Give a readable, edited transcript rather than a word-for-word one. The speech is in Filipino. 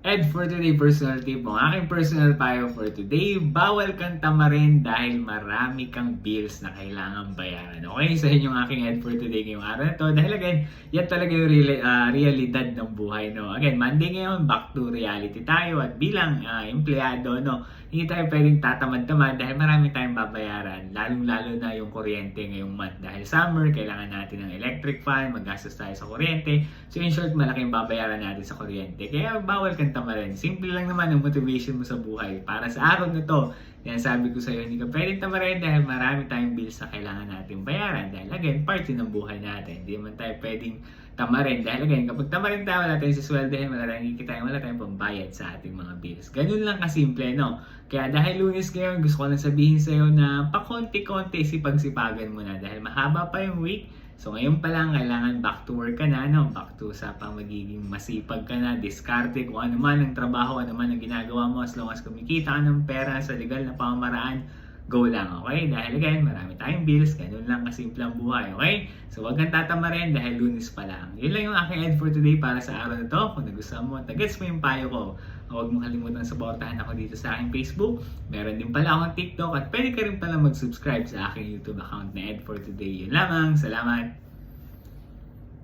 And for today, personal tip, ang aking personal payo for today, bawal kang tamarin dahil marami kang bills na kailangan bayaran. Okay, sa inyong aking head for today ngayong araw na to. Dahil again, yan talaga yung realidad ng buhay. No? Again, Monday ngayon, back to reality tayo at bilang empleyado, no, hindi tayo pwedeng tatamad-tamad dahil marami tayong babayaran. Lalong-lalo na yung kuryente ngayong month. Dahil summer, kailangan natin ng electric fan, maggastos tayo sa kuryente. So in short, malaking babayaran natin sa kuryente. Kaya bawal kang tamarin. Simple lang naman ang motivation mo sa buhay. Para sa araw na to, yan sabi ko sa iyo, hindi ka pwedeng tamarin dahil marami tayong bills na kailangan natin bayaran. Dahil again, part yun ng buhay natin. Hindi man tayo pwedeng tamarin. Dahil again, kapag tamarin tayo, wala tayong sisweldohin, wala tayong pambayad sa ating mga bills. Ganun lang kasimple, no? Kaya dahil Lunes ngayon, gusto ko lang sabihin sa iyo na pakonti-konti sipag-sipagan mo na dahil mahaba pa yung week. So ngayon pa lang, kailangan back to work ka na, no? Back to sa pang magiging masipag ka na, diskarte, kung ano man ang trabaho, ano man ang ginagawa mo, as long as kumikita ka ng pera sa legal na pamamaraan, go lang, okay? Dahil again, marami tayong bills, ganun lang kasimple ang buhay, okay? So wag kang tatama rin dahil Lunes pa lang. Yun lang yung aking end for today para sa araw na to. Kung nagustuhan mo, tagads mo yung payo ko. Huwag mo kalimutan suportahan ako dito sa aking Facebook. Meron din pala akong TikTok at pwede ka rin pala mag-subscribe sa aking YouTube account na Ed for Today. Yun lamang. Salamat!